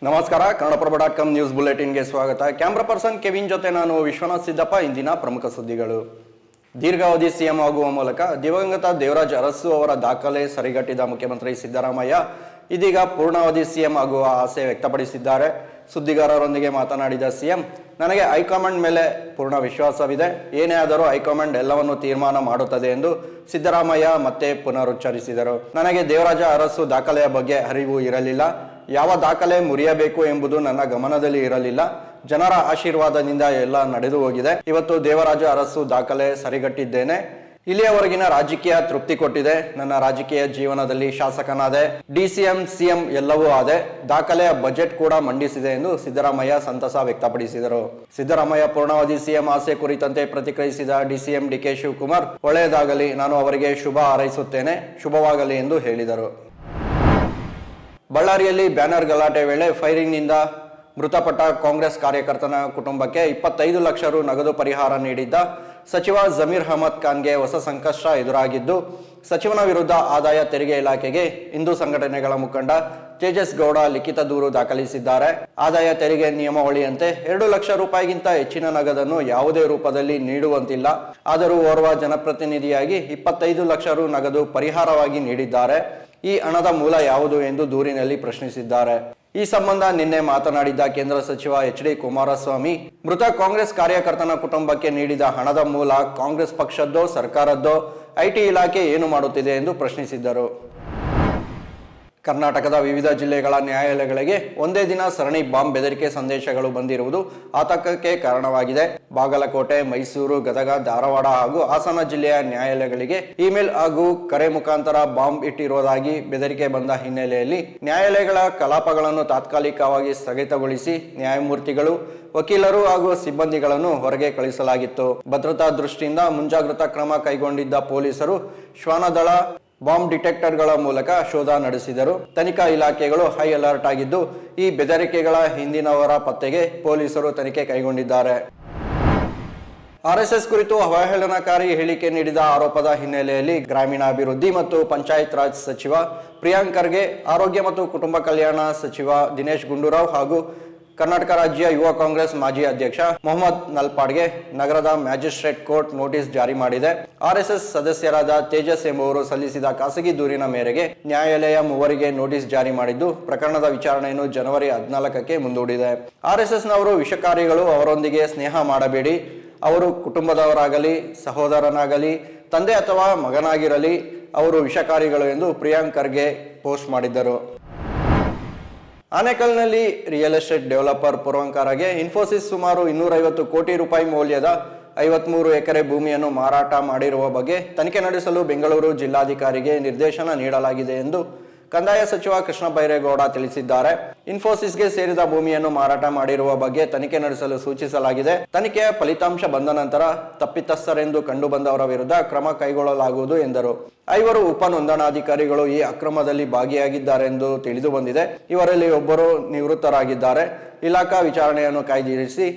ನಮಸ್ಕಾರ. ಕನ್ನಡಪ್ರಭ.com ನ್ಯೂಸ್ ಬುಲೆಟಿನ್ಗೆ ಸ್ವಾಗತ. Camera person Kevin ಜೊತೆ ನಾನು ವಿಶ್ವನಾಥ್ ಸಿದ್ದಪ್ಪ. ಇಂದಿನ ಪ್ರಮುಖ ಸುದ್ದಿಗಳು. ದೀರ್ಘಾವಧಿ ಸಿಎಂ ಆಗುವ ಮೂಲಕ ದಿವಂಗತ ದೇವರಾಜ ಅರಸು ಅವರ ದಾಖಲೆ ಸರಿಗಟ್ಟಿದ ಮುಖ್ಯಮಂತ್ರಿ ಸಿದ್ದರಾಮಯ್ಯ ಇದೀಗ ಪೂರ್ಣಾವಧಿ ಸಿಎಂ ಆಗುವ ಆಸೆ ವ್ಯಕ್ತಪಡಿಸಿದ್ದಾರೆ. ಸುದ್ದಿಗಾರರೊಂದಿಗೆ ಮಾತನಾಡಿದ ಸಿಎಂ, ನನಗೆ ಹೈಕಮಾಂಡ್ ಮೇಲೆ ಪೂರ್ಣ ವಿಶ್ವಾಸವಿದೆ. ಏನೇ ಆದರೂ ಹೈಕಮಾಂಡ್ ಎಲ್ಲವನ್ನು ತೀರ್ಮಾನ ಮಾಡುತ್ತದೆ ಎಂದು ಸಿದ್ದರಾಮಯ್ಯ ಮತ್ತೆ ಪುನರುಚ್ಚರಿಸಿದರು. ನನಗೆ ದೇವರಾಜ ಅರಸು ದಾಖಲೆಯ ಬಗ್ಗೆ ಅರಿವು ಇರಲಿಲ್ಲ. ಯಾವ ದಾಖಲೆ ಮುರಿಯಬೇಕು ಎಂಬುದು ನನ್ನ ಗಮನದಲ್ಲಿ ಇರಲಿಲ್ಲ. ಜನರ ಆಶೀರ್ವಾದದಿಂದ ಎಲ್ಲ ನಡೆದು ಹೋಗಿದೆ. ಇವತ್ತು ದೇವರಾಜ ಅರಸು ದಾಖಲೆ ಸರಿಗಟ್ಟಿದ್ದೇನೆ. ಇಲ್ಲಿಯವರೆಗಿನ ರಾಜಕೀಯ ತೃಪ್ತಿ ಕೊಟ್ಟಿದೆ. ನನ್ನ ರಾಜಕೀಯ ಜೀವನದಲ್ಲಿ ಶಾಸಕನಾದೆ, ಡಿಸಿಎಂ, ಸಿಎಂ ಎಲ್ಲವೂ ಆದೆ. ದಾಖಲೆಯ ಬಜೆಟ್ ಕೂಡ ಮಂಡಿಸಿದೆ ಎಂದು ಸಿದ್ದರಾಮಯ್ಯ ಸಂತಸ ವ್ಯಕ್ತಪಡಿಸಿದರು. ಸಿದ್ದರಾಮಯ್ಯ ಪೂರ್ಣಾವಧಿ ಸಿಎಂ ಆಸೆ ಕುರಿತಂತೆ ಪ್ರತಿಕ್ರಿಯಿಸಿದ ಡಿಸಿಎಂ ಡಿಕೆ ಶಿವಕುಮಾರ್, ಒಳ್ಳೆಯದಾಗಲಿ, ನಾನು ಅವರಿಗೆ ಶುಭ ಹಾರೈಸುತ್ತೇನೆ, ಶುಭವಾಗಲಿ ಎಂದು ಹೇಳಿದರು. ಬಳ್ಳಾರಿಯಲ್ಲಿ ಬ್ಯಾನರ್ ಗಲಾಟೆ ವೇಳೆ ಫೈರಿಂಗ್ನಿಂದ ಮೃತಪಟ್ಟ ಕಾಂಗ್ರೆಸ್ ಕಾರ್ಯಕರ್ತನ ಕುಟುಂಬಕ್ಕೆ 25 ಲಕ್ಷ ರು ನಗದು ಪರಿಹಾರ ನೀಡಿದ್ದ ಸಚಿವ ಜಮೀರ್ ಅಹಮದ್ ಖಾನ್ಗೆ ಹೊಸ ಸಂಕಷ್ಟ ಎದುರಾಗಿದ್ದು, ಸಚಿವನ ವಿರುದ್ಧ ಆದಾಯ ತೆರಿಗೆ ಇಲಾಖೆಗೆ ಹಿಂದೂ ಸಂಘಟನೆಗಳ ಮುಖಂಡ ತೇಜಸ್ ಗೌಡ ಲಿಖಿತ ದೂರು ದಾಖಲಿಸಿದ್ದಾರೆ. ಆದಾಯ ತೆರಿಗೆ ನಿಯಮಾವಳಿಯಂತೆ 2 ಲಕ್ಷ ರೂಪಾಯಿಗಿಂತ ಹೆಚ್ಚಿನ ನಗದನ್ನು ಯಾವುದೇ ರೂಪದಲ್ಲಿ ನೀಡುವಂತಿಲ್ಲ. ಆದರೂ ಓರ್ವ ಜನಪ್ರತಿನಿಧಿಯಾಗಿ 25 ಲಕ್ಷ ರು ನಗದು ಪರಿಹಾರವಾಗಿ ನೀಡಿದ್ದಾರೆ. ಈ ಹಣದ ಮೂಲ ಯಾವುದು ಎಂದು ದೂರಿನಲ್ಲಿ ಪ್ರಶ್ನಿಸಿದ್ದಾರೆ. ಈ ಸಂಬಂಧ ನಿನ್ನೆ ಮಾತನಾಡಿದ ಕೇಂದ್ರ ಸಚಿವ ಎಚ್.ಡಿ. ಕುಮಾರಸ್ವಾಮಿ, ಮೃತ ಕಾಂಗ್ರೆಸ್ ಕಾರ್ಯಕರ್ತನ ಕುಟುಂಬಕ್ಕೆ ನೀಡಿದ ಹಣದ ಮೂಲ ಕಾಂಗ್ರೆಸ್ ಪಕ್ಷದ್ದೋ ಸರ್ಕಾರದ್ದೋ, ಐಟಿ ಇಲಾಖೆ ಏನು ಮಾಡುತ್ತಿದೆ ಎಂದು ಪ್ರಶ್ನಿಸಿದ್ದರು. ಕರ್ನಾಟಕದ ವಿವಿಧ ಜಿಲ್ಲೆಗಳ ನ್ಯಾಯಾಲಯಗಳಿಗೆ ಒಂದೇ ದಿನ ಸರಣಿ ಬಾಂಬ್ ಬೆದರಿಕೆ ಸಂದೇಶಗಳು ಬಂದಿರುವುದು ಆತಂಕಕ್ಕೆ ಕಾರಣವಾಗಿದೆ. ಬಾಗಲಕೋಟೆ, ಮೈಸೂರು, ಗದಗ, ಧಾರವಾಡ ಹಾಗೂ ಹಾಸನ ಜಿಲ್ಲೆಯ ನ್ಯಾಯಾಲಯಗಳಿಗೆ ಇಮೇಲ್ ಹಾಗೂ ಕರೆ ಮುಖಾಂತರ ಬಾಂಬ್ ಇಟ್ಟಿರುವುದಾಗಿ ಬೆದರಿಕೆ ಬಂದ ಹಿನ್ನೆಲೆಯಲ್ಲಿ ನ್ಯಾಯಾಲಯಗಳ ಕಲಾಪಗಳನ್ನು ತಾತ್ಕಾಲಿಕವಾಗಿ ಸ್ಥಗಿತಗೊಳಿಸಿ ನ್ಯಾಯಮೂರ್ತಿಗಳು, ವಕೀಲರು ಹಾಗೂ ಸಿಬ್ಬಂದಿಗಳನ್ನು ಹೊರಗೆ ಕಳಿಸಲಾಗಿತ್ತು. ಭದ್ರತಾ ದೃಷ್ಟಿಯಿಂದ ಮುಂಜಾಗ್ರತಾ ಕ್ರಮ ಕೈಗೊಂಡಿದ್ದ ಪೊಲೀಸರು ಶ್ವಾನದಳ ಬಾಂಬ್ ಡಿಟೆಕ್ಟರ್ಗಳ ಮೂಲಕ ಶೋಧ ನಡೆಸಿದರು. ತನಿಖಾ ಇಲಾಖೆಗಳು ಹೈ ಅಲರ್ಟ್ ಆಗಿದ್ದು, ಈ ಬೆದರಿಕೆಗಳ ಹಿಂದಿನವರ ಪತ್ತೆಗೆ ಪೊಲೀಸರು ತನಿಖೆ ಕೈಗೊಂಡಿದ್ದಾರೆ. ಆರ್ಎಸ್ಎಸ್ ಕುರಿತು ಅವಹೇಳನಕಾರಿ ಹೇಳಿಕೆ ನೀಡಿದ ಆರೋಪದ ಹಿನ್ನೆಲೆಯಲ್ಲಿ ಗ್ರಾಮೀಣಾಭಿವೃದ್ಧಿ ಮತ್ತು ಪಂಚಾಯತ್ ರಾಜ್ ಸಚಿವ ಪ್ರಿಯಾಂಕ್ ಖರ್ಗೆ, ಆರೋಗ್ಯ ಮತ್ತು ಕುಟುಂಬ ಕಲ್ಯಾಣ ಸಚಿವ ದಿನೇಶ್ ಗುಂಡೂರಾವ್ ಹಾಗೂ ಕರ್ನಾಟಕ ರಾಜ್ಯ ಯುವ ಕಾಂಗ್ರೆಸ್ ಮಾಜಿ ಅಧ್ಯಕ್ಷ ಮೊಹಮ್ಮದ್ ನಲ್ಪಾಡ್ಗೆ ನಗರದ ಮ್ಯಾಜಿಸ್ಟ್ರೇಟ್ ಕೋರ್ಟ್ ನೋಟಿಸ್ ಜಾರಿ ಮಾಡಿದೆ. ಆರ್ಎಸ್ಎಸ್ ಸದಸ್ಯರಾದ ತೇಜಸ್ ಎಂಬುವರು ಸಲ್ಲಿಸಿದ ಖಾಸಗಿ ದೂರಿನ ಮೇರೆಗೆ ನ್ಯಾಯಾಲಯ ಮೂವರಿಗೆ ನೋಟಿಸ್ ಜಾರಿ ಮಾಡಿದ್ದು, ಪ್ರಕರಣದ ವಿಚಾರಣೆಯನ್ನು ಜನವರಿ 14ಕ್ಕೆ ಮುಂದೂಡಿದೆ. ಆರ್ಎಸ್ಎಸ್ನವರು ವಿಷಕಾರಿಗಳು, ಅವರೊಂದಿಗೆ ಸ್ನೇಹ ಮಾಡಬೇಡಿ, ಅವರು ಕುಟುಂಬದವರಾಗಲಿ, ಸಹೋದರನಾಗಲಿ, ತಂದೆ ಅಥವಾ ಮಗನಾಗಿರಲಿ, ಅವರು ವಿಷಕಾರಿಗಳು ಎಂದು ಪ್ರಿಯಾಂಕ್ ಖರ್ಗೆ ಪೋಸ್ಟ್ ಮಾಡಿದ್ದರು. ಆನೇಕಲ್ನಲ್ಲಿ ರಿಯಲ್ ಎಸ್ಟೇಟ್ ಡೆವಲಪರ್ ಪೂರ್ವಂಕರಗೆ ಇನ್ಫೋಸಿಸ್ ಸುಮಾರು 250 ಕೋಟಿ ರೂಪಾಯಿ ಮೌಲ್ಯದ 53 ಎಕರೆ ಭೂಮಿಯನ್ನು ಮಾರಾಟ ಮಾಡಿರುವ ಬಗ್ಗೆ ತನಿಖೆ ನಡೆಸಲು ಬೆಂಗಳೂರು ಜಿಲ್ಲಾಧಿಕಾರಿಗೆ ನಿರ್ದೇಶನ ನೀಡಲಾಗಿದೆ ಎಂದು ಕಂದಾಯ ಸಚಿವ ಕೃಷ್ಣ ಬೈರೇಗೌಡ ತಿಳಿಸಿದ್ದಾರೆ. ಇನ್ಫೋಸಿಸ್ಗೆ ಸೇರಿದ ಭೂಮಿಯನ್ನು ಮಾರಾಟ ಮಾಡಿರುವ ಬಗ್ಗೆ ತನಿಖೆ ನಡೆಸಲು ಸೂಚಿಸಲಾಗಿದೆ. ತನಿಖೆಯ ಫಲಿತಾಂಶ ಬಂದ ನಂತರ ತಪ್ಪಿತಸ್ಥರೆಂದು ಕಂಡು ಬಂದವರ ವಿರುದ್ಧ ಕ್ರಮ ಕೈಗೊಳ್ಳಲಾಗುವುದು ಎಂದರು. 5 ಉಪ ನೋಂದಣಾಧಿಕಾರಿಗಳು ಈ ಅಕ್ರಮದಲ್ಲಿ ಭಾಗಿಯಾಗಿದ್ದಾರೆಂದು ತಿಳಿದು ಬಂದಿದೆ. ಇವರಲ್ಲಿ ಒಬ್ಬರು ನಿವೃತ್ತರಾಗಿದ್ದಾರೆ. ಇಲಾಖಾ ವಿಚಾರಣೆಯನ್ನು ಕಾಯ್ದಿರಿಸಿ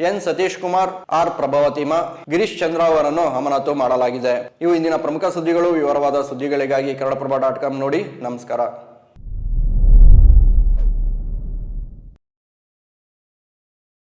ಎನ್ ಸತೀಶ್ ಕುಮಾರ್, ಆರ್ ಪ್ರಭಾವತಿಮಾ, ಗಿರೀಶ್ ಚಂದ್ರ ಅವರನ್ನು ಅಮಾನತು ಮಾಡಲಾಗಿದೆ. ಇವು ಇಂದಿನ ಪ್ರಮುಖ ಸುದ್ದಿಗಳು. ವಿವರವಾದ ಸುದ್ದಿಗಳಿಗಾಗಿ ಕನ್ನಡಪ್ರಭ.com ನೋಡಿ. ನಮಸ್ಕಾರ.